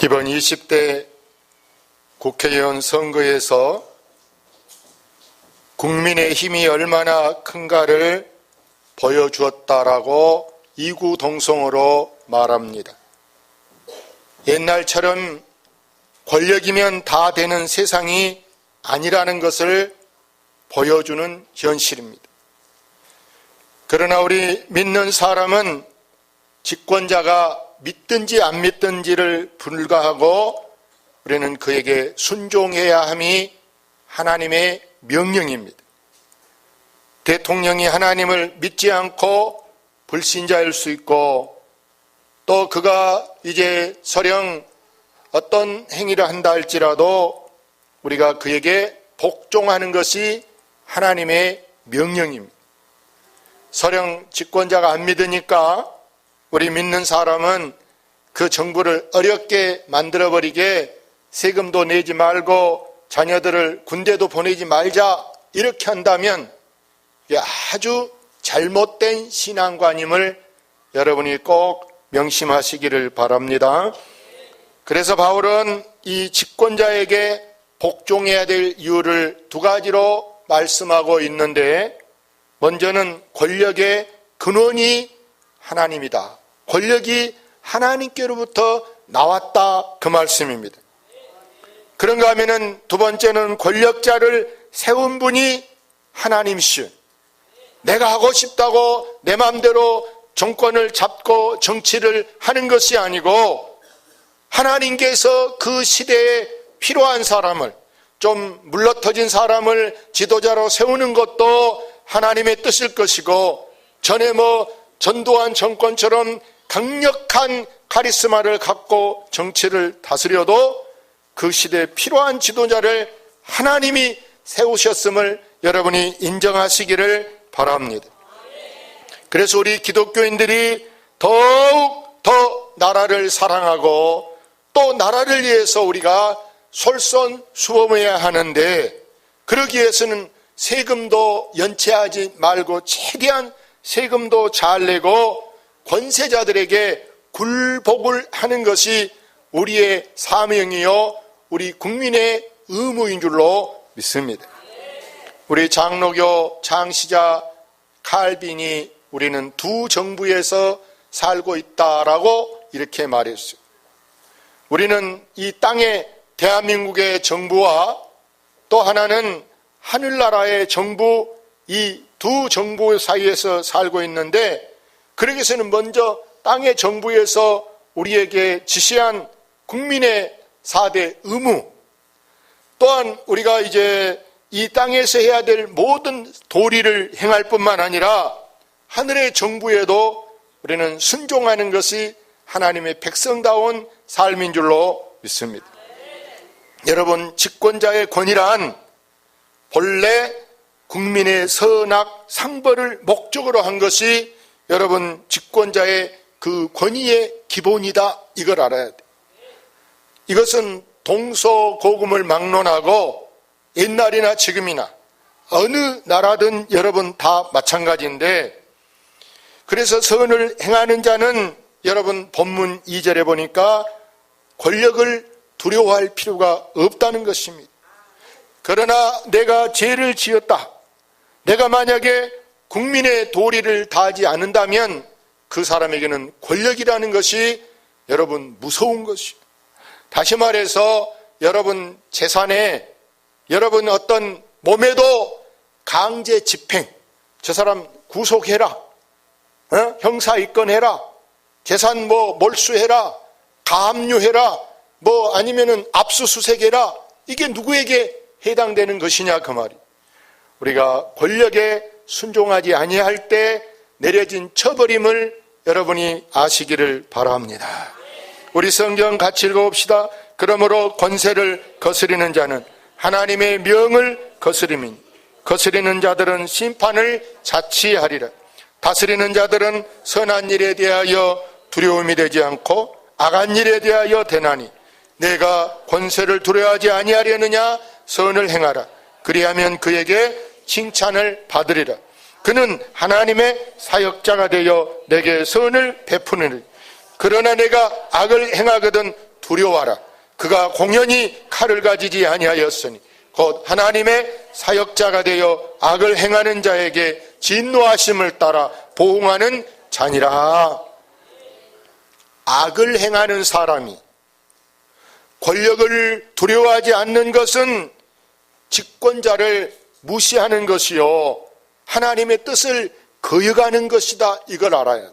이번 20대 국회의원 선거에서 국민의 힘이 얼마나 큰가를 보여주었다라고 이구동성으로 말합니다. 옛날처럼 권력이면 다 되는 세상이 아니라는 것을 보여주는 현실입니다. 그러나 우리 믿는 사람은 집권자가 믿든지 안 믿든지를 불가하고 우리는 그에게 순종해야 함이 하나님의 명령입니다. 대통령이 하나님을 믿지 않고 불신자일 수 있고, 또 그가 이제 설령 어떤 행위를 한다 할지라도 우리가 그에게 복종하는 것이 하나님의 명령입니다. 설령 집권자가 안 믿으니까 우리 믿는 사람은 그 정부를 어렵게 만들어버리게 세금도 내지 말고 자녀들을 군대도 보내지 말자 이렇게 한다면 이게 아주 잘못된 신앙관임을 여러분이 꼭 명심하시기를 바랍니다. 그래서 바울은 이 집권자에게 복종해야 될 이유를 두 가지로 말씀하고 있는데, 먼저는 권력의 근원이 하나님이다. 권력이 하나님께로부터 나왔다, 그 말씀입니다. 그런가 하면은 두 번째는 권력자를 세운 분이 하나님이시오. 내가 하고 싶다고 내 마음대로 정권을 잡고 정치를 하는 것이 아니고 하나님께서 그 시대에 필요한 사람을, 좀 물러터진 사람을 지도자로 세우는 것도 하나님의 뜻일 것이고, 전에 전두환 정권처럼 강력한 카리스마를 갖고 정치를 다스려도 그 시대에 필요한 지도자를 하나님이 세우셨음을 여러분이 인정하시기를 바랍니다. 그래서 우리 기독교인들이 더욱 더 나라를 사랑하고 또 나라를 위해서 우리가 솔선수범해야 하는데, 그러기 위해서는 세금도 연체하지 말고 최대한 세금도 잘 내고 권세자들에게 굴복을 하는 것이 우리의 사명이요 우리 국민의 의무인 줄로 믿습니다. 우리 장로교 장시자 칼빈이 우리는 두 정부에서 살고 있다라고 이렇게 말했어요. 우리는 이 땅의 대한민국의 정부와 또 하나는 하늘나라의 정부, 이 두 정부 사이에서 살고 있는데, 그러기 위해서는 먼저 땅의 정부에서 우리에게 지시한 국민의 4대 의무, 또한 우리가 이제 이 땅에서 해야 될 모든 도리를 행할 뿐만 아니라 하늘의 정부에도 우리는 순종하는 것이 하나님의 백성다운 삶인 줄로 믿습니다. 여러분, 집권자의 권위란 본래 국민의 선악 상벌을 목적으로 한 것이 여러분 집권자의 그 권위의 기본이다, 이걸 알아야 돼. 이것은 동서고금을 막론하고 옛날이나 지금이나 어느 나라든 여러분 다 마찬가지인데, 그래서 선을 행하는 자는 여러분 본문 2절에 보니까 권력을 두려워할 필요가 없다는 것입니다. 그러나 내가 죄를 지었다, 내가 만약에 국민의 도리를 다하지 않는다면 그 사람에게는 권력이라는 것이 여러분 무서운 것이에요. 다시 말해서 여러분 재산에, 여러분 어떤 몸에도 강제 집행, 저 사람 구속해라, 형사 입건해라, 재산 몰수해라, 가압류해라, 아니면은 압수수색해라, 이게 누구에게 해당되는 것이냐, 그 말이. 우리가 권력에 순종하지 아니할 때 내려진 처벌임을 여러분이 아시기를 바랍니다. 우리 성경 같이 읽어봅시다. 그러므로 권세를 거스리는 자는 하나님의 명을 거스리니 거스리는 자들은 심판을 자치하리라. 다스리는 자들은 선한 일에 대하여 두려움이 되지 않고 악한 일에 대하여 되나니 내가 권세를 두려워하지 아니하려느냐, 선을 행하라. 그리하면 그에게 칭찬을 받으리라. 그는 하나님의 사역자가 되어 내게 선을 베푸느니 그러나 내가 악을 행하거든 두려워하라. 그가 공연히 칼을 가지지 아니하였으니 곧 하나님의 사역자가 되어 악을 행하는 자에게 진노하심을 따라 보응하는 자니라. 악을 행하는 사람이 권력을 두려워하지 않는 것은 집권자를 무시하는 것이요 하나님의 뜻을 거역하는 것이다. 이걸 알아요.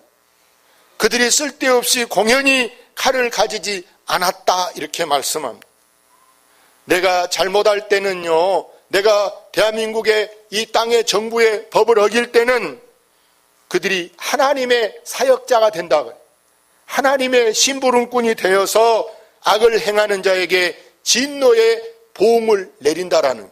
그들이 쓸데없이 공연히 칼을 가지지 않았다 이렇게 말씀합니다. 내가 잘못할 때는요, 내가 대한민국의 이 땅의 정부의 법을 어길 때는 그들이 하나님의 사역자가 된다고요. 하나님의 심부름꾼이 되어서 악을 행하는 자에게 진노의 보응을 내린다라는.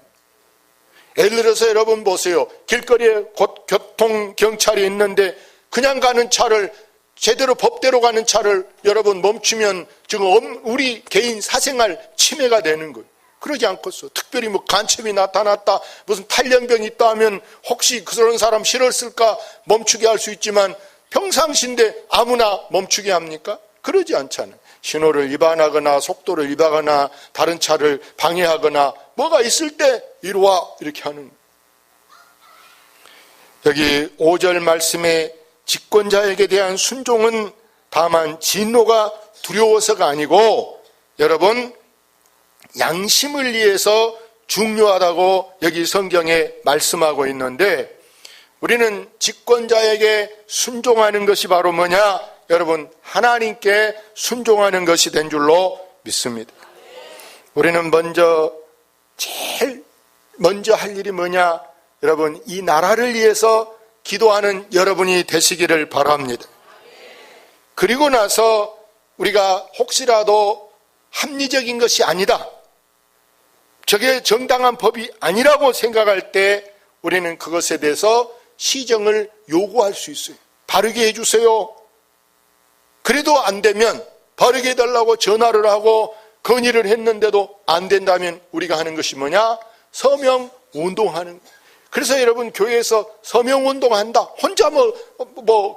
예를 들어서 여러분 보세요. 길거리에 곧 교통경찰이 있는데 그냥 가는 차를, 제대로 법대로 가는 차를 여러분 멈추면 지금 우리 개인 사생활 침해가 되는 거예요. 그러지 않겠어. 특별히 뭐 간첩이 나타났다, 무슨 탈영병이 있다 하면 혹시 그런 사람 싫었을까 멈추게 할 수 있지만 평상시인데 아무나 멈추게 합니까? 그러지 않잖아요. 신호를 위반하거나 속도를 위반하거나 다른 차를 방해하거나 뭐가 있을 때 이리 와 이렇게 하는 거예요. 여기 5절 말씀에 집권자에게 대한 순종은 다만 진노가 두려워서가 아니고 여러분 양심을 위해서 중요하다고 여기 성경에 말씀하고 있는데 우리는 집권자에게 순종하는 것이 바로 뭐냐? 여러분 하나님께 순종하는 것이 된 줄로 믿습니다. 우리는 제일 먼저 할 일이 뭐냐? 여러분 이 나라를 위해서 기도하는 여러분이 되시기를 바랍니다. 그리고 나서 우리가 혹시라도 합리적인 것이 아니다, 저게 정당한 법이 아니라고 생각할 때 우리는 그것에 대해서 시정을 요구할 수 있어요. 바르게 해주세요. 그래도 안 되면 바르게 해달라고 전화를 하고 건의를 했는데도 안 된다면 우리가 하는 것이 뭐냐? 서명운동하는 거예요. 그래서 여러분 교회에서 서명운동한다, 혼자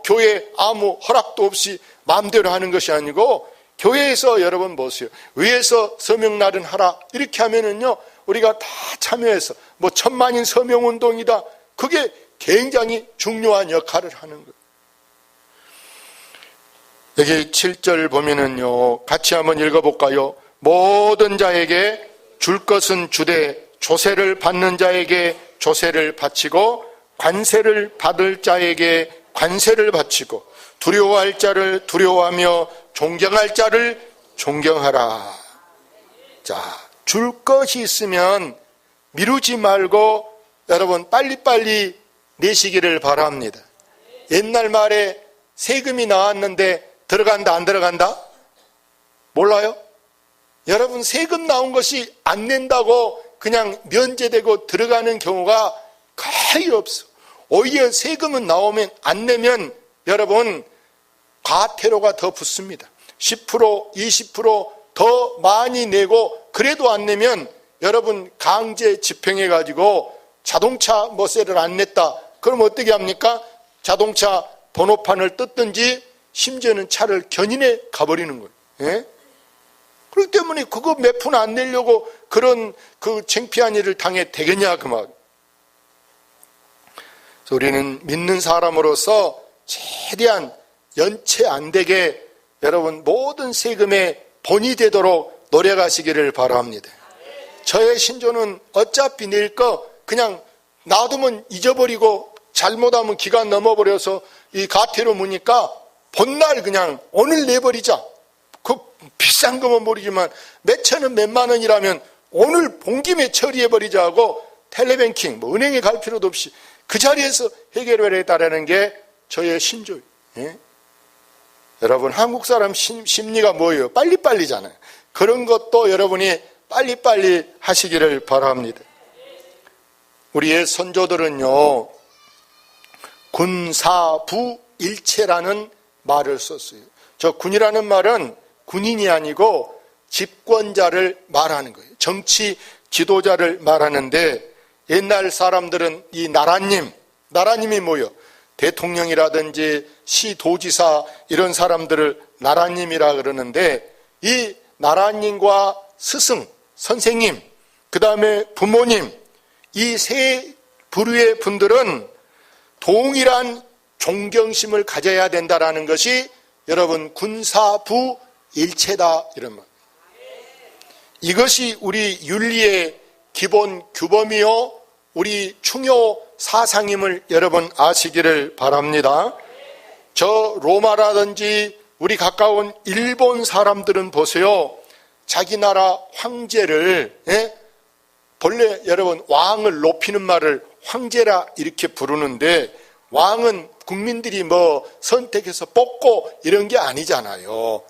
교회 아무 허락도 없이 마음대로 하는 것이 아니고 교회에서 여러분 보세요. 의회에서 서명날은 하라 이렇게 하면은요 우리가 다 참여해서 1000만인 서명운동이다. 그게 굉장히 중요한 역할을 하는 거예요. 여기 7절 보면은요 같이 한번 읽어볼까요? 모든 자에게 줄 것은 주되 조세를 받는 자에게 조세를 바치고 관세를 받을 자에게 관세를 바치고 두려워할 자를 두려워하며 존경할 자를 존경하라. 자, 줄 것이 있으면 미루지 말고 여러분 빨리빨리 내시기를 바랍니다. 옛날 말에 세금이 나왔는데 들어간다 안 들어간다? 몰라요? 여러분 세금 나온 것이 안 낸다고 그냥 면제되고 들어가는 경우가 거의 없어. 오히려 세금은 나오면 안 내면 여러분 과태료가 더 붙습니다. 10%, 20% 더 많이 내고 그래도 안 내면 여러분 강제 집행해가지고 자동차 세를 안 냈다. 그럼 어떻게 합니까? 자동차 번호판을 뜯든지 심지어는 차를 견인해 가버리는 거예요. 예? 그렇기 때문에 그거 몇 푼 안 내려고 그런 창피한 일을 당해 되겠냐 그 말. 우리는 믿는 사람으로서 최대한 연체 안 되게 여러분 모든 세금에 본이 되도록 노력하시기를 바랍니다. 저의 신조는 어차피 낼 거 그냥 놔두면 잊어버리고 잘못하면 기간 넘어버려서 이 과태료 무니까 본날 그냥 오늘 내버리자. 그 비싼 거면 모르지만 몇천 원 몇만 원이라면 오늘 본 김에 처리해버리자 하고 텔레뱅킹 은행에 갈 필요도 없이 그 자리에서 해결을 해달라는 게 저의 신조예요. 예? 여러분 한국 사람 심리가 뭐예요? 빨리빨리잖아요. 그런 것도 여러분이 빨리빨리 하시기를 바랍니다. 우리의 선조들은요 군사부일체라는 말을 썼어요. 저 군이라는 말은 군인이 아니고 집권자를 말하는 거예요. 정치 지도자를 말하는데 옛날 사람들은 이 나라님이 뭐예요? 대통령이라든지 시도지사 이런 사람들을 나라님이라 그러는데 이 나라님과 스승, 선생님, 그 다음에 부모님, 이 세 부류의 분들은 동일한 존경심을 가져야 된다라는 것이 여러분 군사부 일체다 이런 말. 이것이 우리 윤리의 기본 규범이요 우리 충효 사상임을 여러분 아시기를 바랍니다. 저 로마라든지 우리 가까운 일본 사람들은 보세요. 자기 나라 황제를 본래 여러분 왕을 높이는 말을 황제라 이렇게 부르는데 왕은 국민들이 뭐 선택해서 뽑고 이런 게 아니잖아요.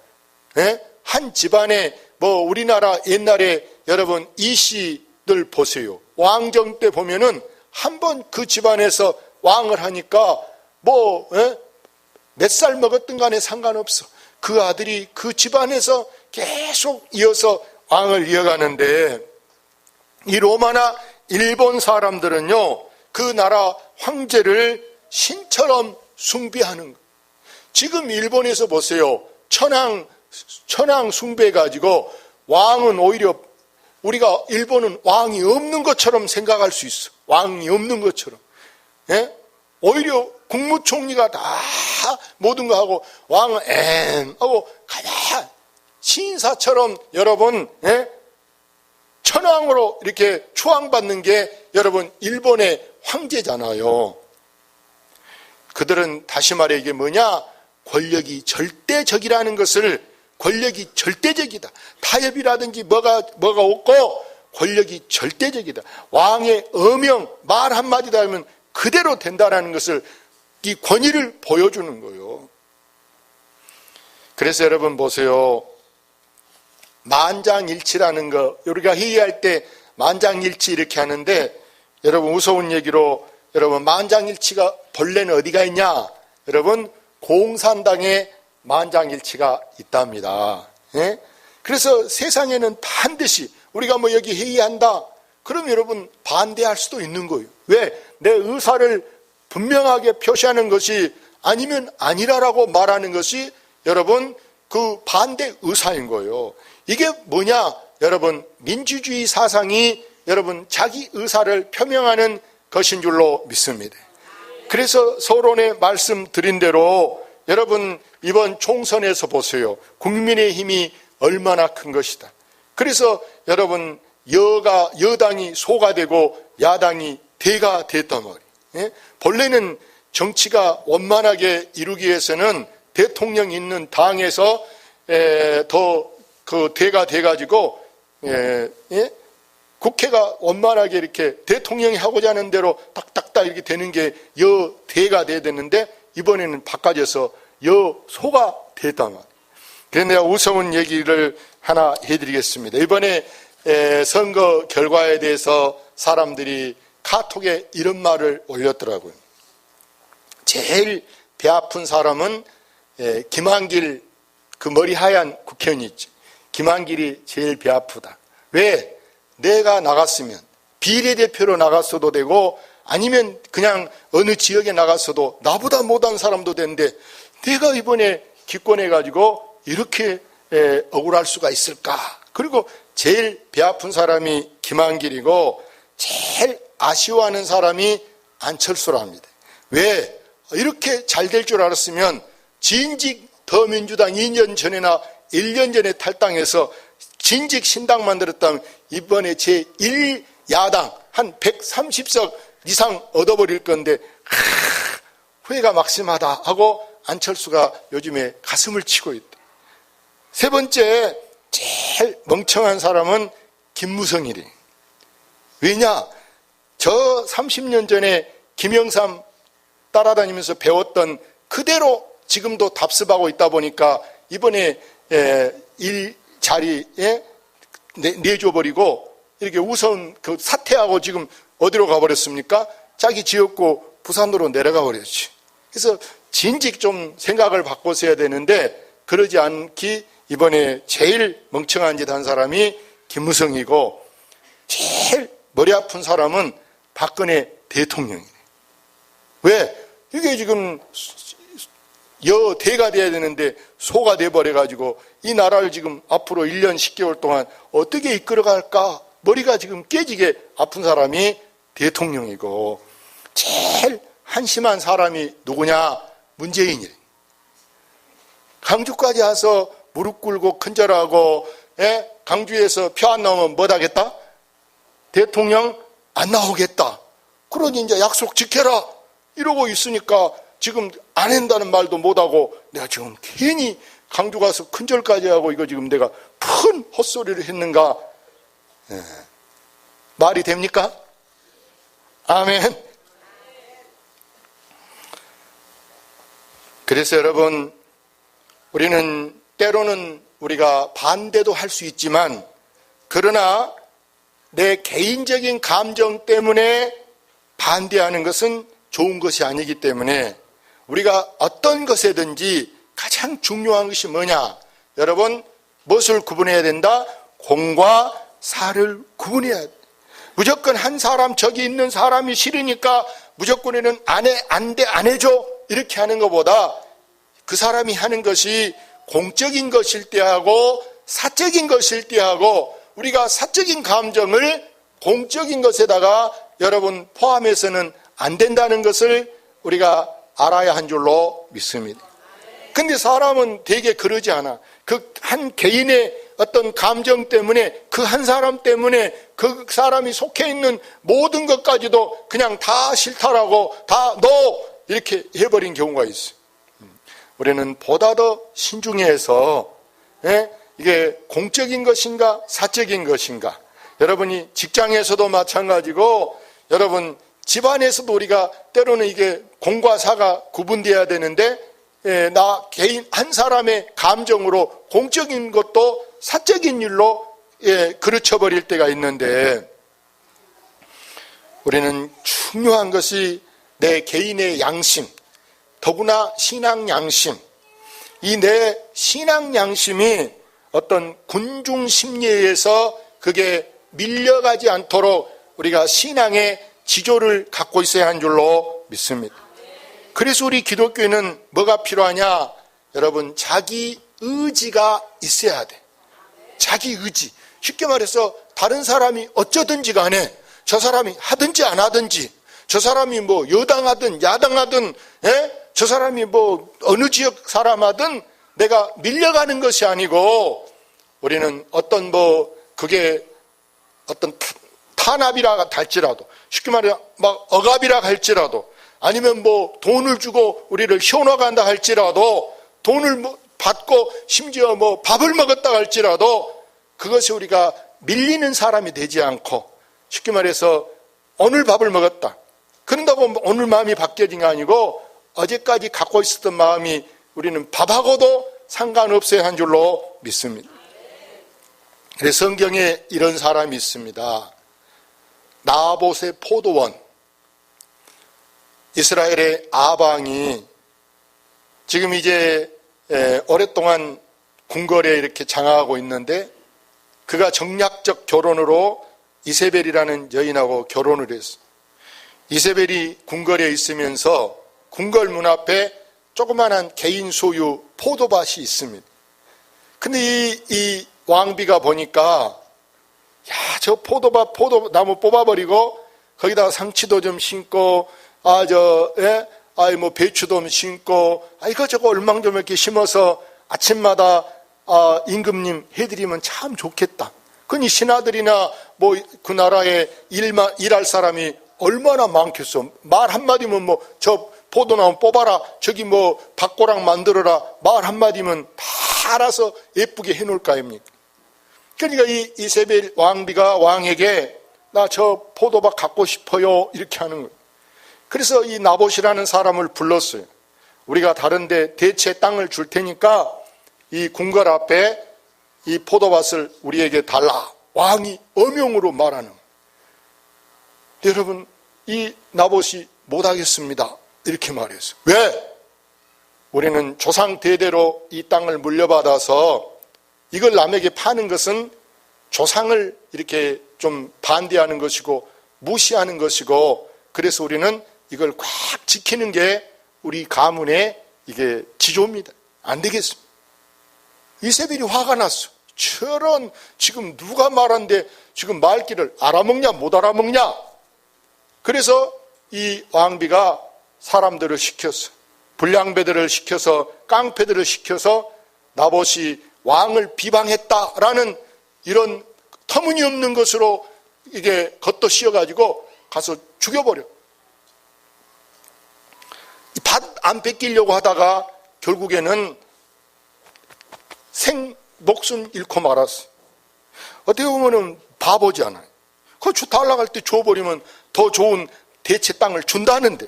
한 집안에 뭐 우리나라 옛날에 여러분 이씨들 보세요. 왕정 때 보면은 한번 그 집안에서 왕을 하니까 뭐 몇 살 먹었든 간에 상관없어. 그 아들이 그 집안에서 계속 이어서 왕을 이어가는데 이 로마나 일본 사람들은요 그 나라 황제를 신처럼 숭배하는 거예요. 지금 일본에서 보세요. 천황 숭배 가지고 왕은 오히려 우리가 일본은 왕이 없는 것처럼 생각할 수 있어. 왕이 없는 것처럼. 오히려 국무총리가 다 모든 거 하고 왕은 하고 가만 신사처럼 여러분 천황으로 이렇게 추앙받는 게 여러분 일본의 황제잖아요. 그들은 다시 말해 이게 뭐냐? 권력이 절대적이라는 것을 권력이 절대적이다. 타협이라든지 뭐가 없고 권력이 절대적이다. 왕의 어명 말 한마디다 하면 그대로 된다는 것을 이 권위를 보여주는 거예요. 그래서 여러분 보세요. 만장일치라는 거 우리가 회의할 때 만장일치 이렇게 하는데 여러분 무서운 얘기로 여러분 만장일치가 본래는 어디가 있냐? 여러분 공산당에 만장일치가 있답니다. 그래서 세상에는 반드시 우리가 뭐 여기 회의한다. 그럼 여러분 반대할 수도 있는 거예요. 왜? 내 의사를 분명하게 표시하는 것이 아니면 아니라라고 말하는 것이 여러분 그 반대 의사인 거예요. 이게 뭐냐? 여러분 민주주의 사상이 여러분 자기 의사를 표명하는 것인 줄로 믿습니다. 그래서 서론에 말씀드린 대로 여러분 이번 총선에서 보세요. 국민의힘이 얼마나 큰 것이다. 그래서 여러분 여당이 소가 되고 야당이 대가 됐단 말이에요. 본래는 정치가 원만하게 이루기 위해서는 대통령 있는 당에서 더 그 대가 돼가지고 국회가 원만하게 이렇게 대통령이 하고자 하는 대로 딱딱딱 이렇게 되는 게 여대가 돼야 되는데 이번에는 바꿔져서 여소가 됐단 말이에요. 그래서 내가 무서운 얘기를 하나 해드리겠습니다. 이번에 선거 결과에 대해서 사람들이 카톡에 이런 말을 올렸더라고요. 제일 배 아픈 사람은 김한길 그 머리 하얀 국회의원이 있지. 김한길이 제일 배 아프다. 왜? 내가 나갔으면 비례대표로 나갔어도 되고 아니면 그냥 어느 지역에 나갔어도 나보다 못한 사람도 되는데 내가 이번에 기권해가지고 이렇게 억울할 수가 있을까? 그리고 제일 배 아픈 사람이 김한길이고 제일 아쉬워하는 사람이 안철수랍니다. 왜? 이렇게 잘 될 줄 알았으면 진직 더민주당 2년 전이나 1년 전에 탈당해서 진직 신당 만들었다면 이번에 제1야당 한 130석 이상 얻어버릴 건데 후회가 막심하다 하고 안철수가 요즘에 가슴을 치고 있다. 세 번째 제일 멍청한 사람은 김무성이래. 왜냐? 저 30년 전에 김영삼 따라다니면서 배웠던 그대로 지금도 답습하고 있다 보니까 이번에 일자리에 내줘버리고 이렇게 우선 그 사퇴하고 지금 어디로 가버렸습니까? 자기 지역구 부산으로 내려가 버렸지. 그래서 진즉 좀 생각을 바꿔서 해야 되는데 그러지 않기 이번에 제일 멍청한 짓 한 사람이 김무성이고 제일 머리 아픈 사람은 박근혜 대통령이네. 왜? 이게 지금 여대가 돼야 되는데 소가 돼버려가지고 이 나라를 지금 앞으로 1년 10개월 동안 어떻게 이끌어갈까? 머리가 지금 깨지게 아픈 사람이 대통령이고, 제일 한심한 사람이 누구냐? 문재인이래. 강주까지 와서 무릎 꿇고 큰절하고, 강주에서 표 안 나오면 뭐 하겠다? 대통령 안 나오겠다. 그러니 이제 약속 지켜라 이러고 있으니까 지금 안 한다는 말도 못하고, 내가 지금 괜히 강주 가서 큰절까지 하고 이거 지금 내가 큰 헛소리를 했는가? 말이 됩니까? 아멘. 그래서 여러분, 우리는 때로는 우리가 반대도 할 수 있지만, 그러나 내 개인적인 감정 때문에 반대하는 것은 좋은 것이 아니기 때문에, 우리가 어떤 것에든지 가장 중요한 것이 뭐냐? 여러분, 무엇을 구분해야 된다? 공과 사를 구분해야 돼. 무조건 한 사람, 저기 있는 사람이 싫으니까 무조건에는 안 해, 안 돼, 안 해줘 이렇게 하는 것보다, 그 사람이 하는 것이 공적인 것일 때 하고 사적인 것일 때 하고, 우리가 사적인 감정을 공적인 것에다가 여러분 포함해서는 안 된다는 것을 우리가 알아야 한 줄로 믿습니다. 근데 사람은 되게 그러지 않아. 그 한 개인의 어떤 감정 때문에, 그 한 사람 때문에 그 사람이 속해 있는 모든 것까지도 그냥 다 싫다라고, 다 너 이렇게 해버린 경우가 있어요. 우리는 보다 더 신중해서, 이게 공적인 것인가 사적인 것인가. 여러분이 직장에서도 마찬가지고, 여러분 집안에서도 우리가 때로는 이게 공과 사가 구분되어야 되는데, 나 개인 한 사람의 감정으로 공적인 것도 사적인 일로 그르쳐버릴 때가 있는데, 우리는 중요한 것이 내 개인의 양심, 더구나 신앙 양심, 이 내 신앙 양심이 어떤 군중 심리에서 그게 밀려가지 않도록 우리가 신앙의 지조를 갖고 있어야 한 줄로 믿습니다. 그래서 우리 기독교인은 뭐가 필요하냐? 여러분, 자기 의지가 있어야 돼. 자기 의지. 쉽게 말해서 다른 사람이 어쩌든지 간에, 저 사람이 하든지 안 하든지, 저 사람이 뭐 여당하든 야당하든, 저 사람이 뭐 어느 지역 사람 하든 내가 밀려가는 것이 아니고, 우리는 어떤 뭐 그게 어떤 탄압이라 할지라도, 쉽게 말해 막 억압이라 할지라도, 아니면 뭐 돈을 주고 우리를 현혹한다 할지라도, 돈을 뭐 받고 심지어 뭐 밥을 먹었다 할지라도, 그것이 우리가 밀리는 사람이 되지 않고, 쉽게 말해서 오늘 밥을 먹었다, 그런다고 오늘 마음이 바뀌어진 게 아니고, 어제까지 갖고 있었던 마음이 우리는 밥하고도 상관없어야 한 줄로 믿습니다. 그래서 성경에 이런 사람이 있습니다. 나봇의 포도원. 이스라엘의 아방이 지금 이제 오랫동안 궁궐에 이렇게 장악하고 있는데, 그가 정략적 결혼으로 이세벨이라는 여인하고 결혼을 했어. 이세벨이 궁궐에 있으면서 궁궐 문 앞에 조그마한 개인 소유 포도밭이 있습니다. 근데 이 왕비가 보니까, 야, 저 포도나무 뽑아버리고 거기다가 상치도 좀 심고, 뭐 배추도 좀 심고, 이거저거 얼망좀 이렇게 심어서 아침마다 임금님 해드리면 참 좋겠다. 그니 신하들이나 뭐 그 나라에 일할 사람이 얼마나 많겠어. 말 한마디면 뭐 저 포도나무 뽑아라, 저기 뭐 밭고랑 만들어라, 말 한마디면 다 알아서 예쁘게 해놓을 거 아닙니까? 그러니까 이 이세벨 왕비가 왕에게 나 저 포도밭 갖고 싶어요 이렇게 하는 거예요. 그래서 이 나봇이라는 사람을 불렀어요. 우리가 다른데 대체 땅을 줄 테니까 이 궁궐 앞에 이 포도밭을 우리에게 달라. 왕이 어명으로 말하는 거예요. 여러분, 이 나봇이 못하겠습니다 이렇게 말했어요. 왜? 우리는 조상 대대로 이 땅을 물려받아서 이걸 남에게 파는 것은 조상을 이렇게 좀 반대하는 것이고 무시하는 것이고, 그래서 우리는 이걸 꽉 지키는 게 우리 가문의 이게 지조입니다. 안 되겠습니다. 이세벨이 화가 났어. 저런 지금 누가 말한데 지금 말귀를 알아먹냐 못 알아먹냐. 그래서 이 왕비가 사람들을 시켰어. 불량배들을 시켜서 깡패들을 시켜서 나봇이 왕을 비방했다라는 이런 터무니없는 것으로 이게 겉도 씌워가지고 가서 죽여버려. 밭 안 뺏기려고 하다가 결국에는 목숨 잃고 말았어. 어떻게 보면은 바보지 않아요. 그거 달라갈 때 줘버리면 더 좋은 대체 땅을 준다는데.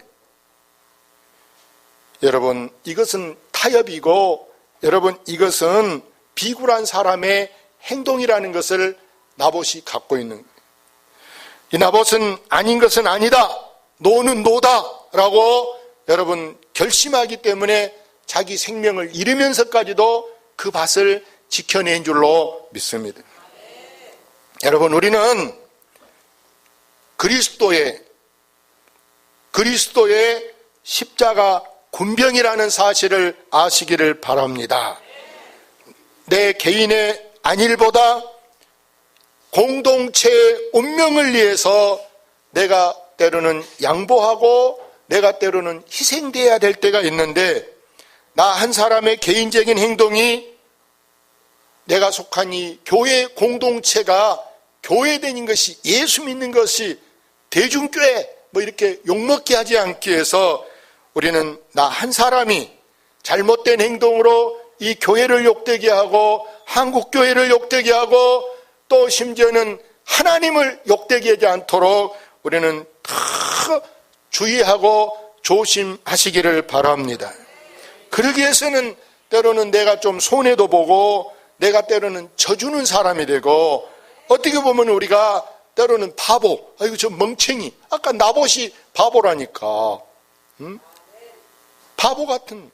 여러분, 이것은 타협이고, 여러분, 이것은 비굴한 사람의 행동이라는 것을 나봇이 갖고 있는 거예요. 이 나봇은 아닌 것은 아니다, 노는 노다라고 여러분 결심하기 때문에 자기 생명을 잃으면서까지도 그 밭을 지켜낸 줄로 믿습니다. 여러분, 우리는 그리스도의 십자가 군병이라는 사실을 아시기를 바랍니다. 내 개인의 안일보다 공동체의 운명을 위해서 내가 때로는 양보하고 내가 때로는 희생돼야 될 때가 있는데, 나 한 사람의 개인적인 행동이 내가 속한 이 교회 공동체가 교회되는 것이, 예수 믿는 것이 대중교회 뭐 이렇게 욕먹게 하지 않기 위해서 우리는 나 한 사람이 잘못된 행동으로 이 교회를 욕되게 하고 한국교회를 욕되게 하고 또 심지어는 하나님을 욕되게 하지 않도록 우리는 더 주의하고 조심하시기를 바랍니다. 그러기 위해서는 때로는 내가 좀 손해도 보고 내가 때로는 져주는 사람이 되고, 어떻게 보면 우리가 때로는 바보, 아이고 저 멍청이, 아까 나봇이 바보라니까, 바보 같은.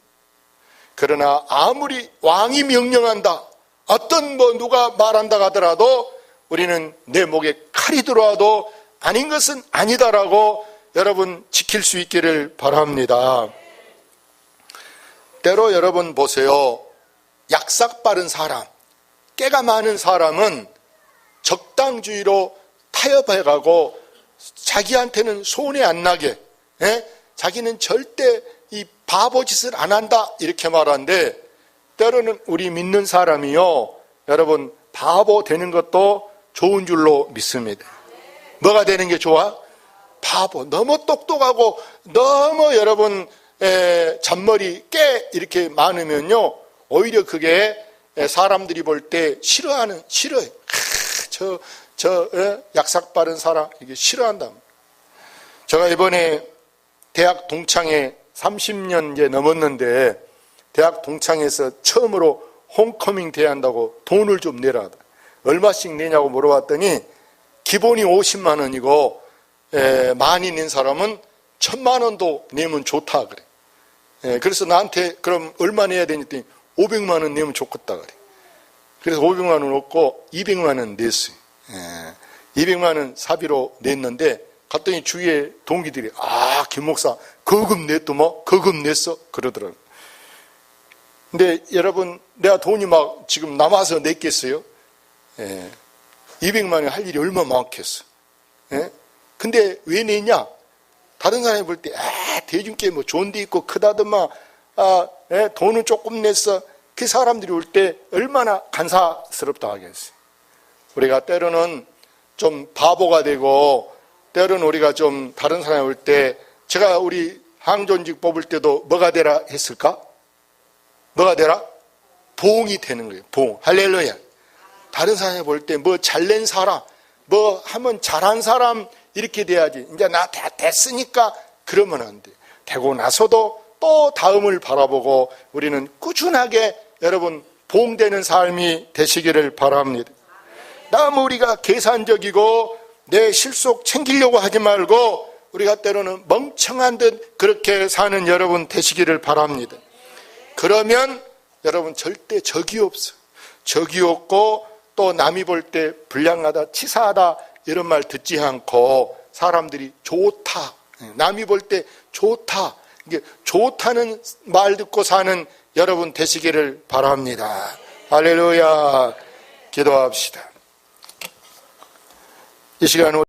그러나 아무리 왕이 명령한다, 어떤 누가 말한다 하더라도 우리는 내 목에 칼이 들어와도 아닌 것은 아니다라고 여러분 지킬 수 있기를 바랍니다. 때로 여러분 보세요. 약삭 빠른 사람, 깨가 많은 사람은 적당주의로 타협해가고 자기한테는 손해 안 나게, 자기는 절대 이 바보짓을 안 한다 이렇게 말하는데, 때로는 우리 믿는 사람이요, 여러분 바보 되는 것도 좋은 줄로 믿습니다. 뭐가 되는 게 좋아? 바보. 너무 똑똑하고 너무 여러분 잔머리 깨 이렇게 많으면요, 오히려 그게 사람들이 볼 때 싫어요. 저 약삭 빠른 사람 이게 싫어한다. 제가 이번에 대학 동창회 30년 이제 넘었는데, 대학 동창회에서 처음으로 홈커밍 대회한다고 돈을 좀 내라. 얼마씩 내냐고 물어봤더니 기본이 50만 원이고 많이 낸 사람은 1000만 원도 내면 좋다 그래. 그래서 나한테 그럼 얼마 내야 되니 했더니 500만 원 내면 좋겠다 그래. 그래서 500만 원 얻고 200만 원 냈어요. 200만 원 사비로 냈는데 갔더니 주위에 동기들이 김 목사 거금 냈더 뭐 거금 냈어 그러더라고요. 근데 여러분, 내가 돈이 막 지금 남아서 냈겠어요? 200만 원 할 일이 얼마나 많겠어. 근데 왜 내냐? 다른 사람이 볼 때 대중께 뭐 좋은 데 있고 크다더만 돈은 조금 냈어. 그 사람들이 올 때 얼마나 간사스럽다 하겠어요. 우리가 때로는 좀 바보가 되고, 때로는 우리가 좀 다른 사람이 올 때, 제가 우리 항존직 뽑을 때도 뭐가 되라 했을까? 뭐가 되라? 보응이 되는 거예요. 보응. 할렐루야. 다른 사람이 볼 때 뭐 잘낸 사람, 뭐 하면 잘한 사람 이렇게 돼야지. 이제 나 다 됐으니까 그러면 안 돼. 되고 나서도 또 다음을 바라보고 우리는 꾸준하게 여러분 보응되는 삶이 되시기를 바랍니다. 너무 우리가 계산적이고 내 실속 챙기려고 하지 말고 우리가 때로는 멍청한 듯 그렇게 사는 여러분 되시기를 바랍니다. 그러면 여러분 절대 적이 없어. 적이 없고 또 남이 볼 때 불량하다, 치사하다 이런 말 듣지 않고 사람들이 좋다, 남이 볼 때 좋다, 이게 좋다는 말 듣고 사는 여러분 되시기를 바랍니다. 할렐루야. 기도합시다. 이 시간